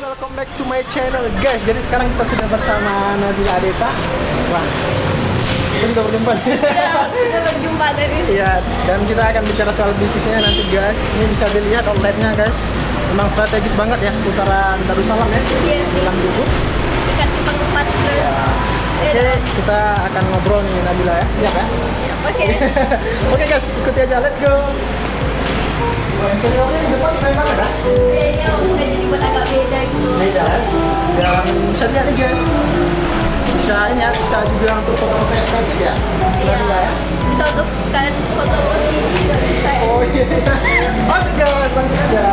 welcome back to my channel guys. Jadi sekarang kita sudah bersama Nabila Adeta. Wah, kita sudah berjumpa. Sudah berjumpa tadi. Iya, dan kita akan bicara soal bisnisnya nanti guys. Ini bisa dilihat outletnya guys. Memang strategis banget ya seputaran Darussalam ya. Iya, Dalam Dubuk. dekat Simpang 4 ke. Oke, kita akan ngobrol nih Nabila ya. Siap ya? Siap, oke. Oke guys, ikuti aja. Let's go. Wah, interiornya di depan keren banget ya. Kayaknya bisa jadi buat agak beda gitu. Beda ya. Dan bisa lihat nih guys. Bisa ini ya, bisa juga untuk foto estetik ya. Iya. Nabila ya. Bisa untuk sekalian foto juga bisa ya. Oh iya. Oke guys, langsung aja.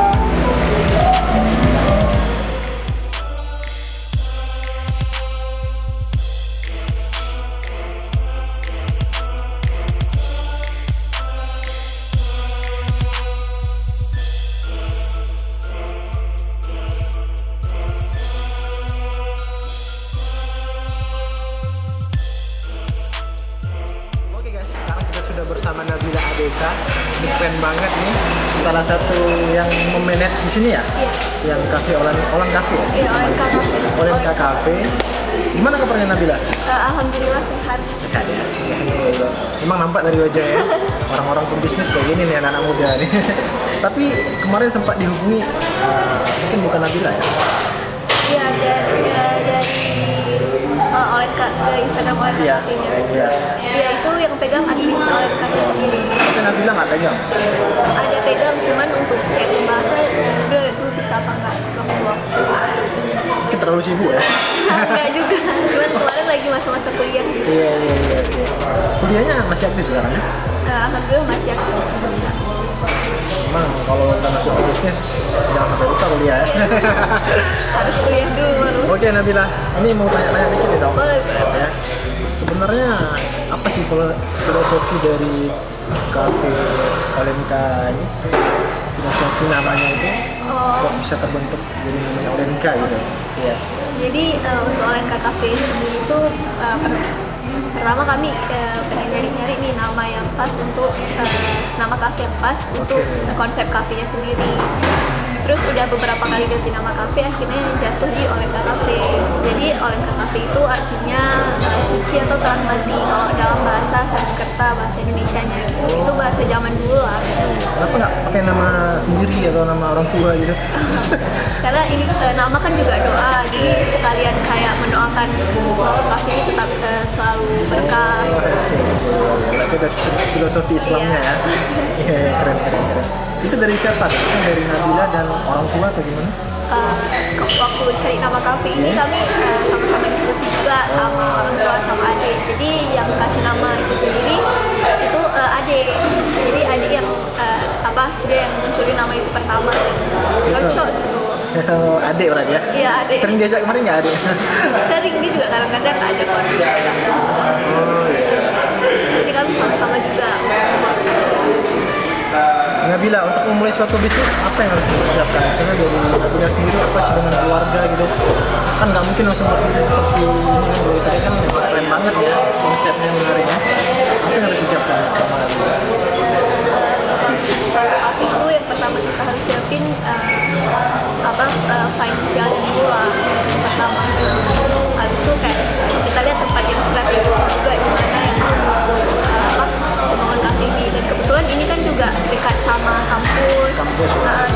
Oke guys, sekarang kita sudah bersama Nabila Adeta. Ini keren banget nih. Salah satu yang memanage di sini ya. Yang kafe Olan Cafe ya. Iya, Olenka Cafe. Olenka Cafe. Gimana kabarnya Nabila? Alhamdulillah sehat. Sehat ya. Emang nampak dari wajah ya. Orang-orang pembisnis kayak gini nih anak-anak muda nih. Tapi kemarin sempat dihubungi mungkin bukan Nabila ya. Iya, dari Olenka ke Instagram Olenka Iya. Cafe-nya. Iya. Iya, itu yang pegang admin Olenka sendiri. Tapi Nabila nggak pegang. Ada pegang cuman untuk kayak pembahasan udah dulu bisa apa enggak waktu Mungkin terlalu sibuk ya. enggak juga, cuman kemarin lagi masa-masa kuliah. Iya. Kuliahnya masih aktif sekarang ya? Alhamdulillah masih aktif. Emang kalau kita masuk ke bisnis jangan sampai lupa kuliah ya. Harus kuliah dulu baru. Oke Nabila, ini mau tanya-tanya dikit nih dong. Boleh. Ya. Sebenarnya apa sih filosofi dari kafe Olenka ini? Filosofi namanya itu kok bisa terbentuk jadi namanya Olenka gitu? Iya. Jadi untuk Olenka Cafe sendiri itu pertama kami pengen nyari nih nama yang pas untuk nama kafe yang pas untuk konsep kafenya sendiri. Terus udah beberapa kali ganti nama kafe, akhirnya jatuh di Olenka Cafe. Jadi Olenka Cafe itu artinya suci atau terang mati kalau dalam bahasa Sanskerta, bahasa Indonesianya itu bahasa zaman dulu lah. Kenapa nggak pakai nama sendiri atau nama orang tua gitu? Karena ini nama kan juga doa, jadi sekalian kayak mendoakan bahwa kafe ini tetap selalu berkah. Berarti dari filosofi Islamnya ya. Iya, keren. Itu dari siapa? Itu dari Nabila dan orang tua atau gimana? Waktu cari nama kafe ini kami sama-sama diskusi juga sama orang tua sama adik. Jadi yang kasih nama itu sendiri itu adik. Jadi adik yang dia yang munculin nama itu pertama dan cocok gitu. Adik berarti ya? Iya, adik. Sering diajak kemarin nggak adik? Sering dia juga kadang-kadang ada konflik. Jadi kami sama-sama juga. Nabila, untuk memulai suatu bisnis apa yang harus dipersiapkan? Misalnya dari Nabila sendiri apa sih dengan keluarga gitu? Kan nggak mungkin langsung berbisnis seperti ini kan. Dari tadi kan keren banget ya konsepnya menariknya. Apa yang harus disiapkan sama Nabila? Kafe itu yang pertama kita harus siapin finansial dan pula yang pertama. Habis itu kayak kita lihat tempat yang strategis juga di mana yang membangun kafe ini, dan kebetulan ini kan juga dekat sama kampus.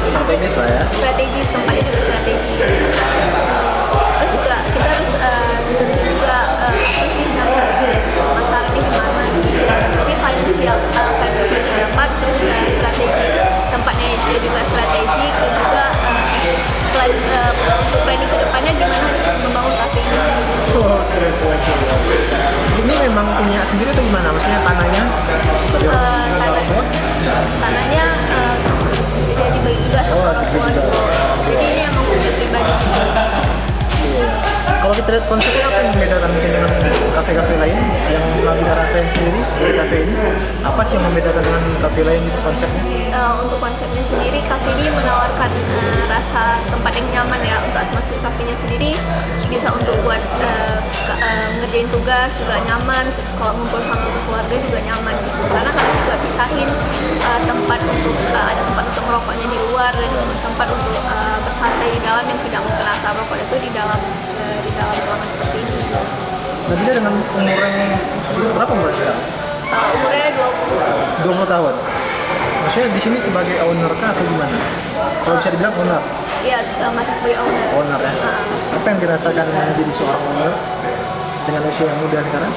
Strategis lah ya. Strategis, tempatnya juga strategis. Terus juga kita harus juga apa sih masarnya gimana gitu. Jadi finansial dapat, terus strategi tempatnya juga strategik, dan juga untuk planning ke depannya gimana membangun kafe ini. Ini memang punya sendiri atau gimana? Maksudnya tanahnya? Tanahnya jadi dibagi juga sama orang tua. Jadi ini emang punya pribadi. Kalau kita lihat konsepnya apa yang membedakan mungkin dengan kafe-kafe lain yang Nabila rasain sendiri dari kafe ini? Apa sih yang membedakan dengan kafe lain konsepnya? Untuk konsepnya sendiri, kafe ini menawarkan rasa tempat yang nyaman ya. Untuk atmosfer kafenya sendiri bisa untuk buat ngerjain tugas juga nyaman. Kalau ngumpul sama keluarga juga nyaman gitu. Karena kami juga pisahin tempat untuk ada tempat untuk untuk merokoknya di luar dan tempat untuk bersantai di dalam yang tidak mengkena asap rokok itu di dalam ruangan seperti ini. Nah, dia dengan umur yang berapa umur sekarang? Umurnya 20 tahun. Maksudnya di sini sebagai owner kah atau gimana? Kalau bisa dibilang owner. Iya, masih sebagai owner. Owner ya. Apa yang dirasakan menjadi seorang owner dengan usia yang muda sekarang?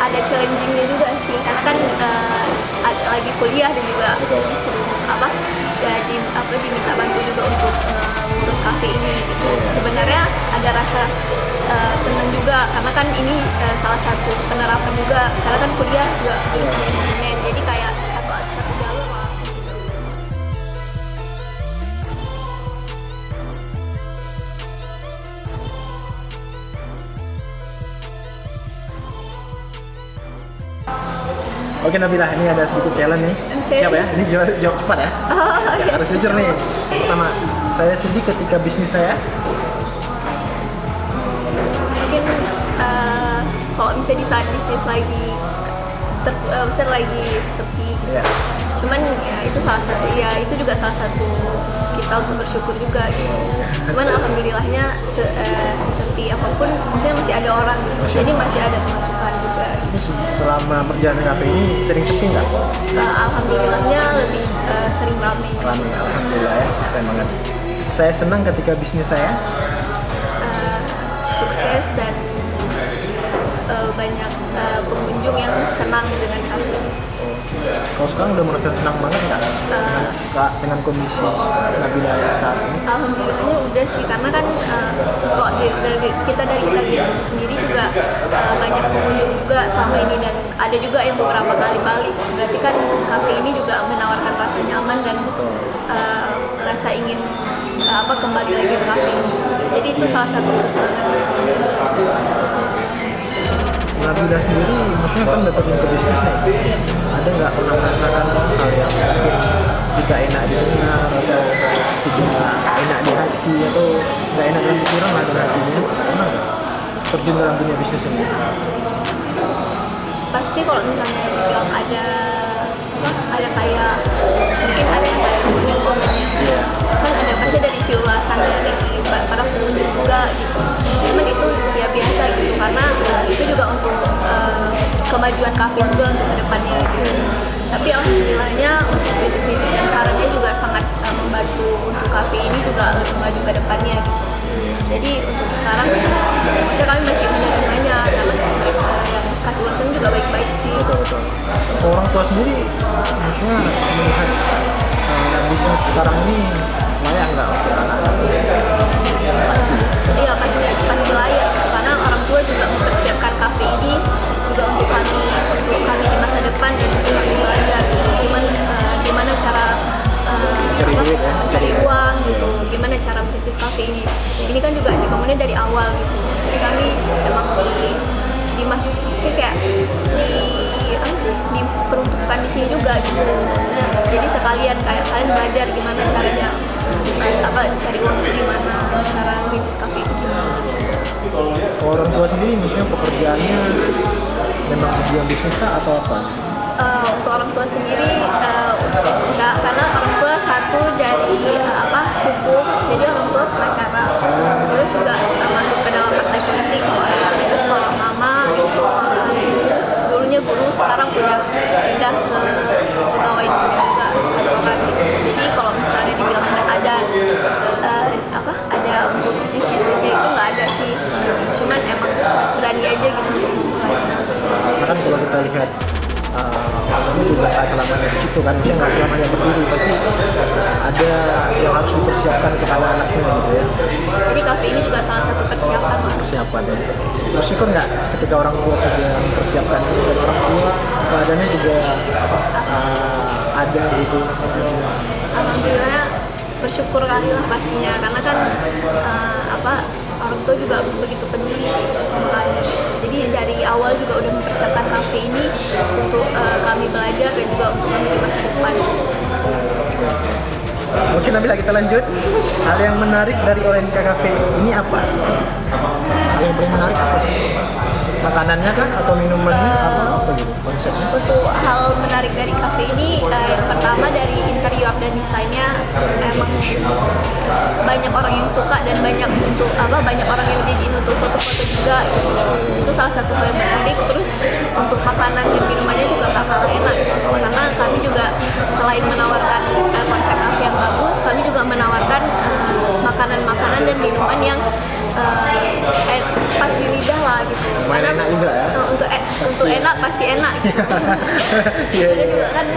Ada challengingnya juga sih, karena kan lagi kuliah dan juga disuruh diminta bantu juga untuk ngurus kafe ini gitu. Sebenarnya ada rasa senang juga karena kan ini salah satu penerapan juga, karena kan kuliah juga manajemen, jadi kayak satu jalur lah. Oke Nabila, ini ada sedikit challenge nih. Oke. Siap ya? Ini jawab cepat ya. Ya, harus jujur nih. Pertama, saya sedih ketika bisnis saya. Mungkin kalau misalnya di saat bisnis lagi misalnya lagi sepi gitu. Ya. Cuman ya itu itu juga salah satu kita untuk bersyukur juga gitu. Cuman alhamdulillahnya sesepi apapun maksudnya masih ada orang gitu. Jadi masih ada pemasukan juga. Ini selama berjalan kafe ini sering sepi nggak? Alhamdulillahnya lebih sering ramai. Ramai, alhamdulillah ya. Keren banget. Saya senang ketika bisnis saya Sukses dan banyak pengunjung yang senang dengan kafe. Kalau sekarang udah merasa senang banget nggak Kak, dengan kondisi Nabila saat ini? Alhamdulillahnya udah sih, karena kan kok kita lihat sendiri juga banyak pengunjung juga selama ini, dan ada juga yang beberapa kali balik. Berarti kan kafe ini juga menawarkan rasa nyaman dan rasa ingin kembali lagi ke kafe ini. Jadi itu salah satu kesenangan. Nabila sendiri, maksudnya kan udah terjun ke bisnis nih, ada nggak pernah merasakan hal yang mungkin tidak enak didengar atau tidak enak di hati atau nggak enak dalam pikiran lah dalam hatinya? Pernah nggak terjun dalam dunia bisnis ini? Pasti kalau misalnya dibilang ada kayak mungkin ada yang kayak komen-komennya, kan ada pasti dari ulasannya dari para pengunjung juga gitu. Cuman itu ya biasa gitu, karena itu juga untuk kemajuan kafe juga untuk kedepannya gitu. Tapi alhamdulillahnya untuk kritik dan sarannya juga sangat membantu untuk kafe ini juga lebih maju ke depannya gitu. Jadi untuk sekarang maksudnya kami masih menerimanya, karena yang kasih ulasan juga baik-baik sih. Betul. Orang tua sendiri, maksudnya melihat bisnis sekarang ini layak nggak untuk anak? Iya pasti layak gitu. Karena orang tua juga mempersiapkan kafe ini juga untuk kami di masa depan dan untuk kami belajar gitu. Gimana cara cari uang gitu, gimana cara merintis kafe ini. Ini kan juga dibangunnya dari awal gitu. Jadi kami emang dimasukin kayak diperuntukkan di sini juga gitu. Nah, jadi sekalian kayak kalian belajar gimana caranya cari uang gimana, cara merintis kafe itu. Orang tua sendiri, maksudnya pekerjaannya memang tujuan bisnis kah atau apa? Untuk orang tua sendiri enggak, karena orang tua satu dari hukum, jadi orang tua pengacara, terus juga masuk ke dalam partai politik. Terus kalau mama itu dulunya guru, sekarang udah pindah ke pegawai negeri juga kantoran gitu. Jadi kalau misalnya dibilang ada untuk bisnisnya itu nggak ada sih, cuman emang berani aja gitu untuk mulai. Karena kan kalau kita lihat kamu juga nggak selamanya di situ kan, maksudnya nggak selamanya berdiri, pasti ada yang harus dipersiapkan untuk anak-anaknya gitu ya. Jadi kafe ini juga salah satu persiapan. Persiapan ya. Bersyukur nggak ketika orang tua sudah mempersiapkan itu, dan orang tua keadaannya juga ada gitu? Alhamdulillah bersyukur kali lah pastinya, karena kan orang tua juga begitu peduli sama kami. Jadi dari awal juga udah mempersiapkan kafe ini untuk kami belajar dan juga untuk kami di masa depan. Mungkin Nabila kita lanjut. Hal yang menarik dari Olenka Cafe ini apa? Hal yang paling menarik apa sih? Makanannya kah atau minumannya apa gitu konsepnya? Untuk hal menarik dari kafe ini yang pertama dari interior dan desainnya emang banyak orang yang suka dan banyak orang yang dijadiin untuk foto-foto juga gitu. Itu salah satu hal yang menarik. Terus untuk makanan dan minumannya juga nggak kalah enak karena kami juga selain menawarkan konsep kafe yang bagus, kami juga menawarkan makanan-makanan dan minuman yang pas di lidah lah gitu. Lumayan enak juga ya. Untuk enak pasti enak gitu. Iya, Dan iya. juga kan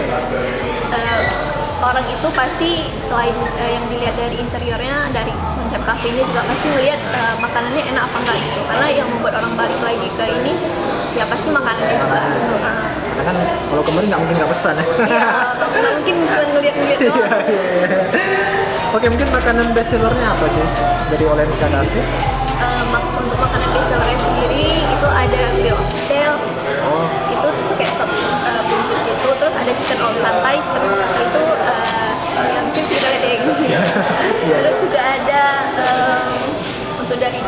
orang itu pasti selain yang dilihat dari interiornya, dari konsep kafenya juga pasti melihat makanannya enak apa enggak gitu. Karena yang membuat orang balik lagi ke ini ya pasti makanannya juga gitu. Karena kan kalau kemarin nggak mungkin nggak pesan ya. Iya, nggak mungkin cuma ngeliat-ngeliat doang. Iya, iya. Oke, mungkin makanan best sellernya apa sih dari Olenka Cafe? Untuk makanan bestsellernya sendiri itu ada grill oxtail, Oh, itu kayak sop buntut gitu. Terus ada chicken old santai. Chicken old santai itu yang mungkin kita lihat ya gitu. Iya. Terus juga ada untuk dari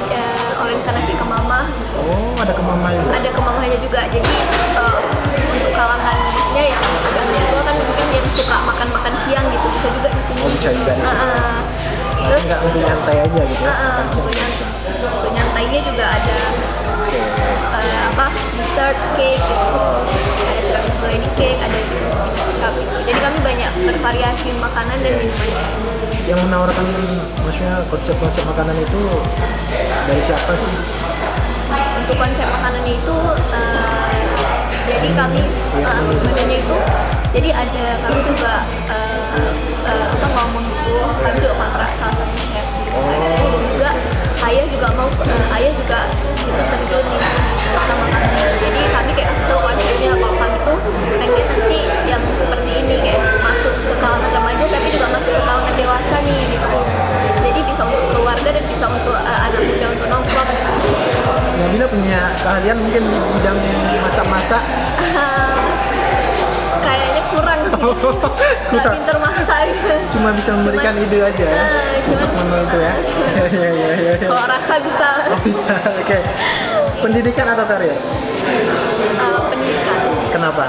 Olenka nasi kemama. oh ada kemama juga. Ada kemamanya juga. Jadi untuk kalangannya yang udah tua kan mungkin yang suka makan siang gitu bisa juga di sini. Oh, bisa juga di sini. Terus Nggak untuk nyantai aja gitu ya. makan siang. untuk nyantainya juga ada dessert cake gitu. Ada tiramisu lady cake, ada jenis spinach cup gitu. Jadi kami banyak bervariasi makanan dan minuman. Yang menawarkan maksudnya konsep-konsep makanan itu dari siapa sih? Untuk konsep makanannya itu jadi kami menunya itu jadi ada kami juga ngomong gitu, kami juga kontrak salah satu chef gitu. Dan juga ayah juga kita terjun nih sama kami. Jadi kami kayak kasih tahu konsepnya kalau kami tuh pengen nanti yang seperti ini kayak masuk ke kalangan remaja tapi juga masuk ke kalangan dewasa nih gitu. Jadi bisa untuk keluarga dan bisa untuk anak muda untuk nongkrong. Nabila punya keahlian mungkin di bidang masak-masak. Kayaknya kurang sih, nggak pinter masak gitu. Cuma bisa memberikan ide aja ya. Cuman Menu itu ya. Iya, iya, iya. kalau rasa bisa. Oh, bisa. Oke. Pendidikan atau karir? Pendidikan. Kenapa?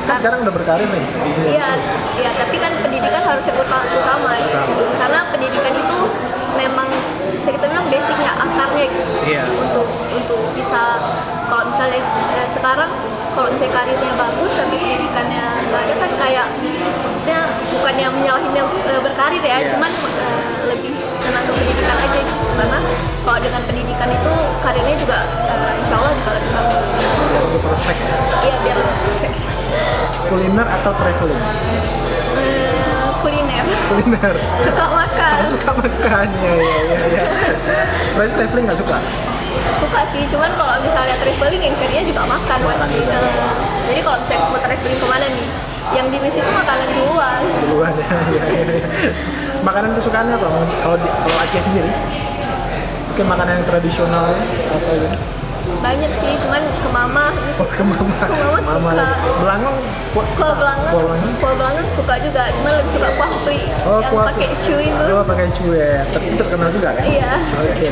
Kan sekarang udah berkarir nih. di dunia Iya, bisnis. iya, tapi kan pendidikan harus yang utama gitu. Karena pendidikan itu memang bisa kita bilang basicnya, akarnya gitu. Iya. Untuk bisa kalau misalnya sekarang kalau misalnya karirnya bagus tapi pendidikannya nggak ada kan kayak maksudnya bukannya menyalahin yang berkarir ya, Iya. cuman lebih senang ke pendidikan aja gitu. Karena kalau dengan pendidikan itu karirnya juga insya Allah juga lebih bagus. Biar lebih perfect ya. Iya biar perfect. Kuliner atau traveling? Kuliner. Kuliner. Suka makan. Kamu suka makan ya, ya. Berarti traveling nggak suka? Suka sih, cuman kalau misalnya traveling yang carinya juga makan pasti. Jadi kalau misalnya mau traveling kemana nih, yang di list itu makanan di luar. Duluan ya, ya. Makanan kesukaannya apa? Kalau Aceh sendiri? Mungkin makanan yang tradisional apa gitu? Banyak sih, cuman ke mama. Oh, ke mama. Mama Mama suka. lagi. Belangong? Kuah belangan suka juga, cuman lebih suka kuah peri Oh, yang kuah pakai cuy itu. Oh, pakai cuy ya. Itu terkenal juga kan? Iya. Oke.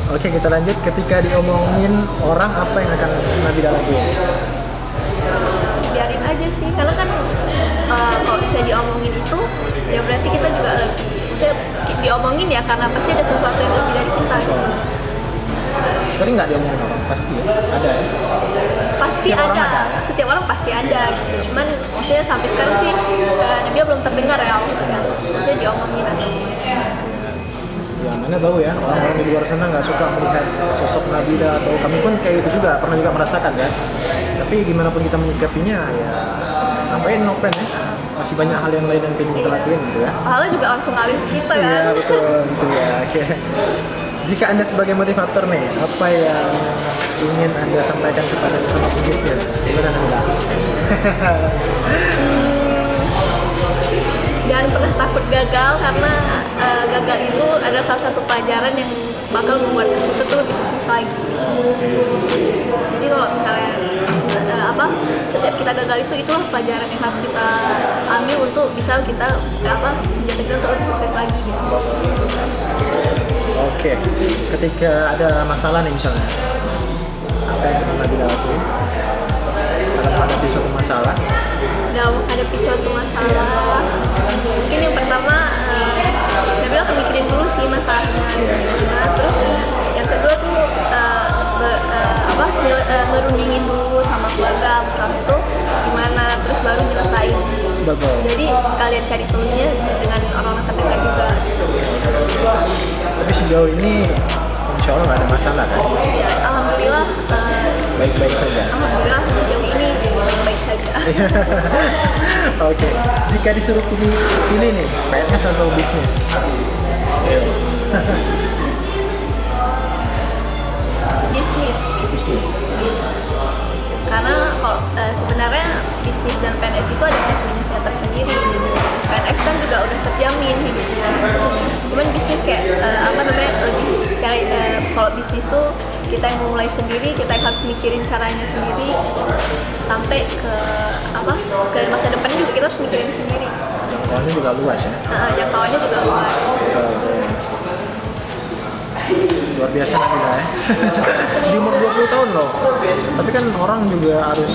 Oke, kita lanjut. Ketika diomongin orang, apa yang akan Nabila lakuin? Biarin aja sih, karena kan kalau bisa diomongin itu, ya berarti kita juga lebih diomongin ya karena pasti ada sesuatu yang lebih dari kita. Sering nggak diomongin orang? Pasti ya? Ada ya? Pasti Setiap orang ada, ada, ya? setiap orang pasti ada gitu. Cuman maksudnya sampai sekarang sih dia belum terdengar ya, maksudnya diomongin aja. Ya, mana tahu ya, orang-orang di luar sana nggak suka melihat sosok Nabila atau kami pun kayak gitu juga, pernah juga merasakan kan. Tapi gimana pun kita menyikapinya ya, ngapain open ya. Masih banyak hal yang lain yang pengen kita lakuin gitu ya. Pahala juga langsung ngalir ke kita kan. Iya betul, gitu ya. Oke. Jika Anda sebagai motivator nih, apa yang ingin Anda sampaikan kepada sesama pebisnis? Gimana Nabila? Jangan pernah takut gagal karena gagal itu adalah salah satu pelajaran yang bakal membuat kita tuh lebih sukses lagi. Jadi kalau misalnya setiap kita gagal itulah pelajaran yang harus kita ambil untuk bisa kita senjata kita untuk lebih sukses lagi gitu. Oke, ketika ada masalah nih misalnya, apa yang pernah Nabila lakuin? Dalam menghadapi suatu masalah? Dalam menghadapi suatu masalah Betul. Jadi sekalian cari solusinya dengan orang-orang terdekat juga. Tapi sejauh ini insya Allah nggak ada masalah kan? Ya, alhamdulillah, Baik-baik saja. alhamdulillah sejauh ini baik-baik saja. Oke, jika disuruh pilih nih, PNS atau bisnis? Ayo. Bisnis. Bisnis. Karena kalau sebenarnya bisnis dan PNS itu ada plus minusnya tersendiri. PNS kan juga udah terjamin hidupnya. Cuman bisnis kayak lebih secara kalau bisnis tuh kita yang memulai sendiri, kita yang harus mikirin caranya sendiri sampai ke ke masa depannya juga kita harus mikirin sendiri. Jangkauannya juga luas ya. Jangkauannya juga luas. Luar biasa Nabila ya. Di umur 20 tahun loh. Tapi kan orang juga harus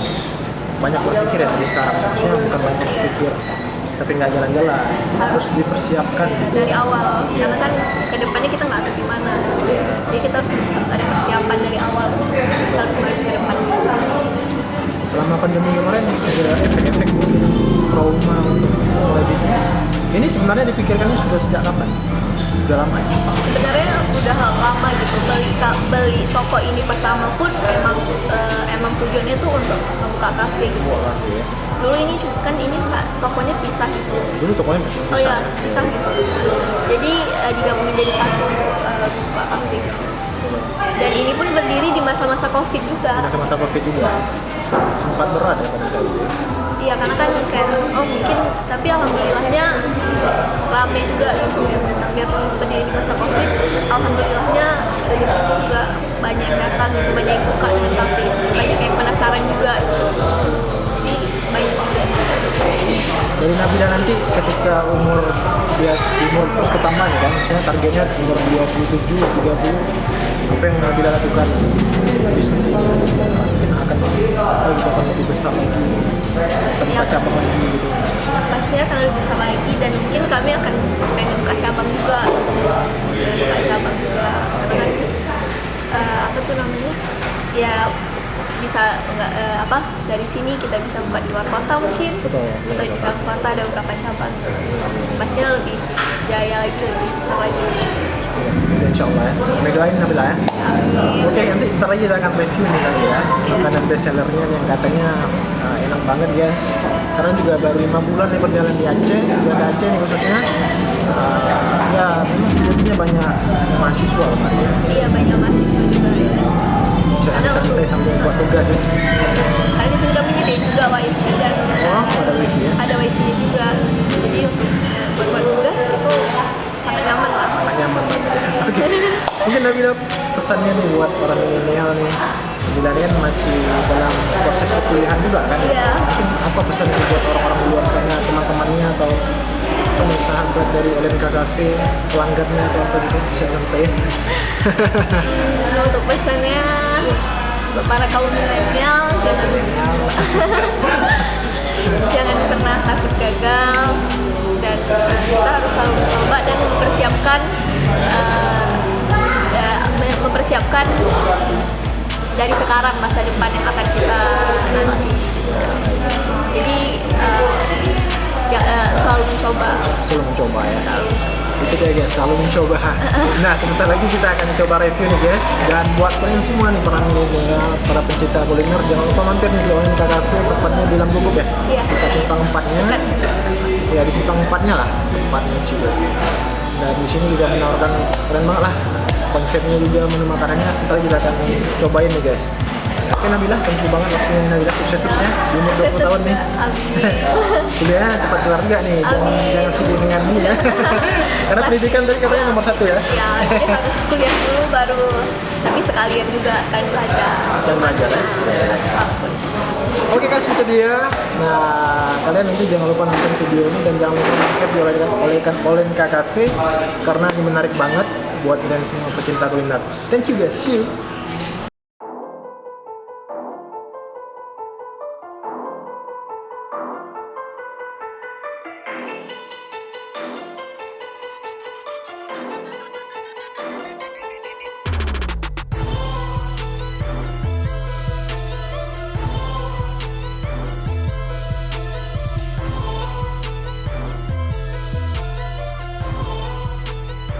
banyak berpikir ya dari sekarang. Maksudnya bukan banyak berpikir, tapi nggak jalan-jalan. Harus dipersiapkan gitu. Dari awal, karena kan ke depannya kita nggak tahu gimana. Jadi kita harus ada persiapan dari awal bisa lebih baik ke depan. Selama pandemi kemarin ada efek-efek mungkin trauma untuk mulai bisnis. Ini sebenarnya dipikirkannya sudah sejak kapan? Udah lama ya? Sebenarnya udah lama gitu, beli toko ini pertama pun emang tujuannya tuh untuk membuka kafe gitu. Ya. Dulu ini kan tokonya pisah gitu. Dulu tokonya masih Oh ya, pisah gitu. Jadi digabungin jadi satu untuk buka kafe. Dan ini pun berdiri di masa-masa Covid juga. Masa-masa Covid juga. Sempat berat ya pada saat itu. Iya, karena kan kayak mungkin, tapi alhamdulillahnya rame juga gitu yang datang. Biar berdiri di masa Covid, alhamdulillahnya rezeki juga banyak yang datang gitu, banyak yang suka dengan kafe, banyak yang penasaran juga gitu. Jadi banyak juga. Dari Nabila nanti ketika umur terus bertambah ya kan, misalnya targetnya umur 27, 30, apa yang Nabila lakukan bisnis ini mungkin akan lebih besar lagi, akan buka cabang lagi gitu bisnisnya. Pastinya akan lebih besar lagi dan mungkin kami akan pengen buka cabang juga, karena apa tuh namanya ya bisa dari sini kita bisa buka di luar kota mungkin. Betul. Atau di dalam kota ada beberapa cabang, pastinya lebih jaya lagi, lebih besar lagi. Insya Allah ya. Megalain Nabila ya. Amin. Oke, nanti ntar lagi kita akan review nih kali ya makanan best sellernya yang katanya enak banget guys. Karena juga baru 5 bulan nih berjalan di Aceh, di Aceh nih khususnya. Ya memang sebetulnya banyak mahasiswa loh Mbak ya. Iya, banyak mahasiswa juga ya. Jangan santai sambil buat tugas ya. Karena di sini kami menyediakan juga wifi dan Ada wifi ya. ada wifi-nya juga. Jadi untuk buat tugas itu sangat nyaman lah. Sangat nyaman banget. Oke. Mungkin Nabila pesannya nih buat para milenial nih. Nabila ini kan masih dalam proses perkuliahan juga kan. Iya. Mungkin apa pesannya buat orang-orang di luar sana, teman-temannya atau sahabat dari LMK Cafe, pelanggannya atau apa gitu bisa sampaikan. Nah, untuk pesannya untuk para kaum milenial jangan pernah takut gagal dan kita harus selalu mencoba dan mempersiapkan dari sekarang masa depan yang akan kita nanti. Jadi selalu mencoba. Selalu mencoba ya. Selalu. Itu dia guys, selalu mencoba. Nah, sebentar lagi kita akan coba review nih guys. Dan buat kalian semua nih para milenial, para pencinta kuliner, jangan lupa mampir nih di LMK Cafe, tepatnya di Gugup ya. Iya. Kita simpang 4-nya. Ya di simpang 4-nya lah, tempatnya juga. Dan di sini juga menawarkan keren banget lah. Konsepnya juga menu makanannya. Sebentar lagi kita akan cobain nih guys. Oke Nabila, thank you banget waktunya Nabila, sukses terus ya di umur 20 tahun nih. Amin. Kuliah cepat kelar juga nih, jangan sedih dengan ini ya. Karena pendidikan tadi katanya nomor 1 ya. Ya, jadi harus kuliah dulu baru, tapi sekalian belajar. Sekalian belajar ya. Oke guys, itu dia. Nah, kalian nanti jangan lupa nonton video ini dan jangan lupa mampir di LMK Cafe karena ini menarik banget buat kalian semua pecinta kuliner. Thank you guys, see you.